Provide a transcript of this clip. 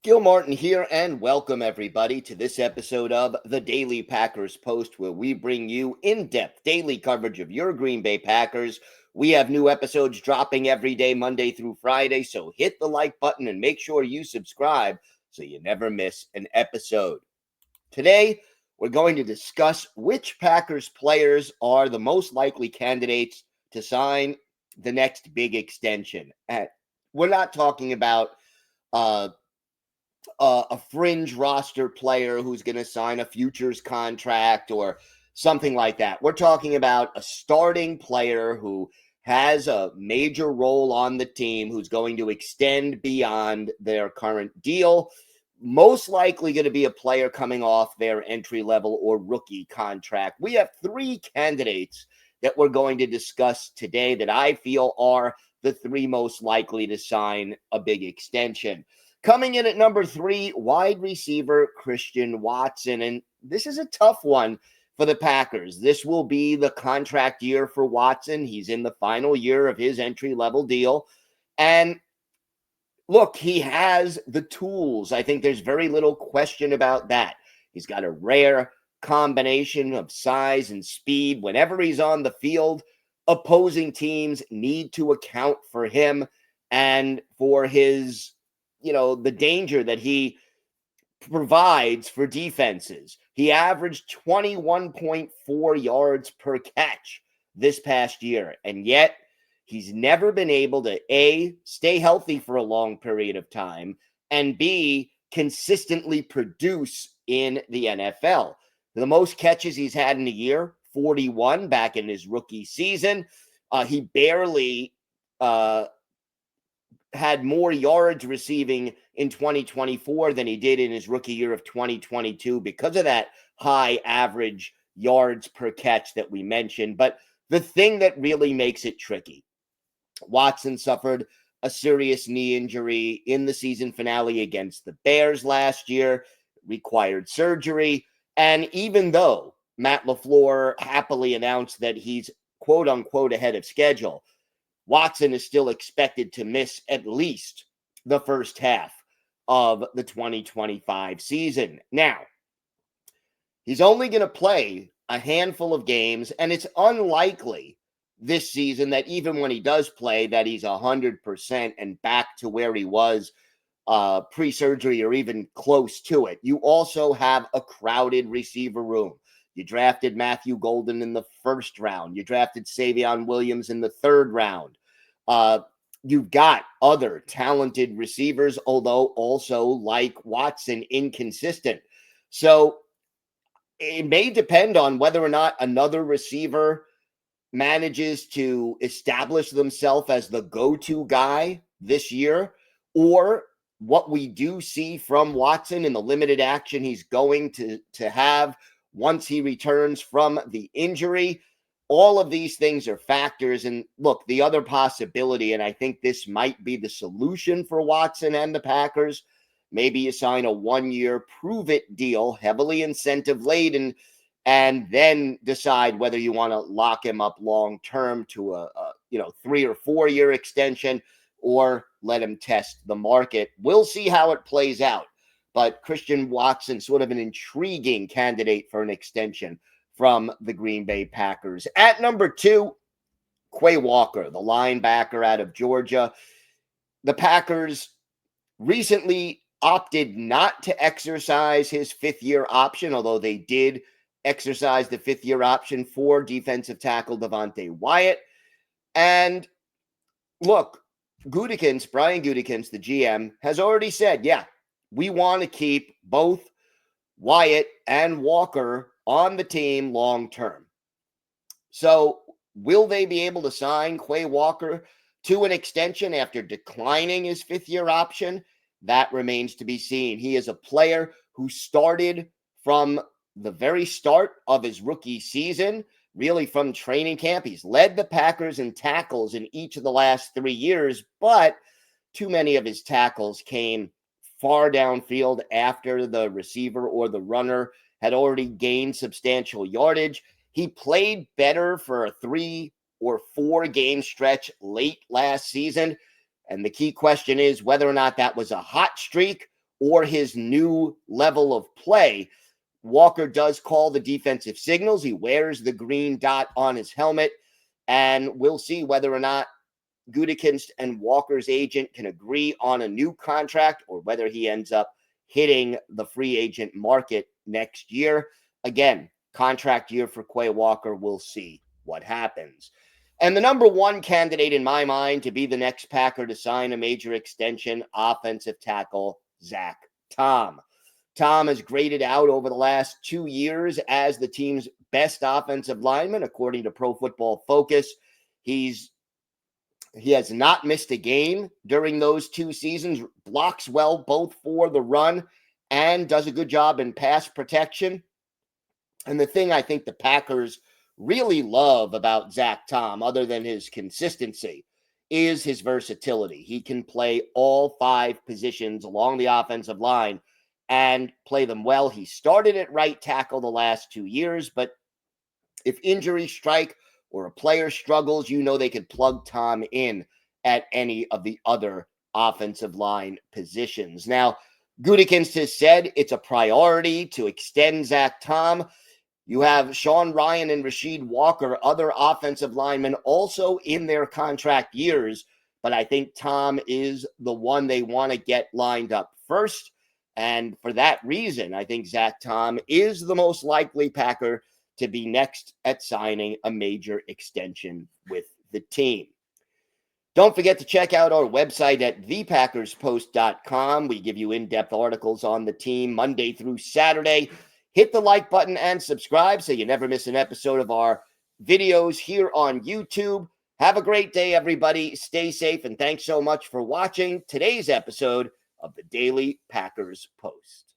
Gil Martin here, and welcome everybody to this episode of the Daily Packers Post, where we bring you in-depth daily coverage of your Green Bay Packers. We have new episodes dropping every day, Monday through Friday, so hit the like button and make sure you subscribe so you never miss an episode. Today, we're going to discuss which Packers players are the most likely candidates to sign the next big extension. We're not talking about uh, a fringe roster player who's going to sign a futures contract or something like that. We're talking about a starting player who has a major role on the team, who's going to extend beyond their current deal. Most likely going to be a player coming off their entry level or rookie contract. We have three candidates that we're going to discuss today that I feel are the three most likely to sign a big extension. Coming in at number 3, wide receiver Christian Watson. And this is a tough one for the Packers. This will be the contract year for Watson. He's in the final year of his entry-level deal. And look, he has the tools. I think there's very little question about that. He's got a rare combination of size and speed. Whenever he's on the field, opposing teams need to account for him and for his the danger that he provides for defenses. He averaged 21.4 yards per catch this past year, and yet he's never been able to A, stay healthy for a long period of time, and B, consistently produce in the NFL. The most catches he's had in a year, 41 back in his rookie season. He barely had more yards receiving in 2024 than he did in his rookie year of 2022 because of that high average yards per catch that we mentioned. But the thing that really makes it tricky, Watson suffered a serious knee injury in the season finale against the Bears last year, required surgery. And even though Matt LaFleur happily announced that he's quote unquote ahead of schedule, Watson is still expected to miss at least the first half of the 2025 season. Now, he's only going to play a handful of games, and it's unlikely this season that even when he does play, that he's 100% and back to where he was pre-surgery or even close to it. You also have a crowded receiver room. You drafted Matthew Golden in the first round. You drafted Savion Williams in the third round. You've got other talented receivers, although also like Watson, inconsistent. So it may depend on whether or not another receiver manages to establish themselves as the go-to guy this year, or what we do see from Watson in the limited action he's going to have once he returns from the injury. All of these things are factors. And look, the other possibility, and I think this might be the solution for Watson and the Packers, maybe you sign a 1-year prove-it deal, heavily incentive-laden, and then decide whether you want to lock him up long-term to a 3 or 4 year extension or let him test the market. We'll see how it plays out. But Christian Watson, sort of an intriguing candidate for an extension from the Green Bay Packers. At number 2, Quay Walker, the linebacker out of Georgia. The Packers recently opted not to exercise his 5th-year option, although they did exercise the 5th-year option for defensive tackle Devontae Wyatt. And look, Brian Gutekunst, the GM, has already said, yeah, we want to keep both Wyatt and Walker on the team long term. So will they be able to sign Quay Walker to an extension after declining his 5th-year option? That remains to be seen. He is a player who started from the very start of his rookie season, really from training camp. He's led the Packers in tackles in each of the last 3 years, but too many of his tackles came far downfield after the receiver or the runner had already gained substantial yardage. He played better for a 3 or 4 game stretch late last season. And the key question is whether or not that was a hot streak or his new level of play. Walker does call the defensive signals. He wears the green dot on his helmet, and we'll see whether or not Gutekunst and Walker's agent can agree on a new contract or whether he ends up hitting the free agent market next year. Again, contract year for Quay Walker. We'll see what happens. And the number one candidate in my mind to be the next Packer to sign a major extension, offensive tackle Zach Tom. Tom has graded out over the last 2 years as the team's best offensive lineman, according to Pro Football Focus. He has not missed a game during those 2 seasons, blocks well both for the run and does a good job in pass protection. And the thing I think the Packers really love about Zach Tom, other than his consistency, is his versatility. He can play all 5 positions along the offensive line and play them well. He started at right tackle the last 2 years, but if injuries strike or a player struggles, they could plug Tom in at any of the other offensive line positions. Now, Gutekunst has said it's a priority to extend Zach Tom. You have Sean Ryan and Rasheed Walker, other offensive linemen, also in their contract years, but I think Tom is the one they want to get lined up first. And for that reason, I think Zach Tom is the most likely Packer to be next at signing a major extension with the team. Don't forget to check out our website at thepackerspost.com. We give you in-depth articles on the team Monday through Saturday. Hit the like button and subscribe so you never miss an episode of our videos here on YouTube. Have a great day, everybody. Stay safe, and thanks so much for watching today's episode of the Daily Packers Post.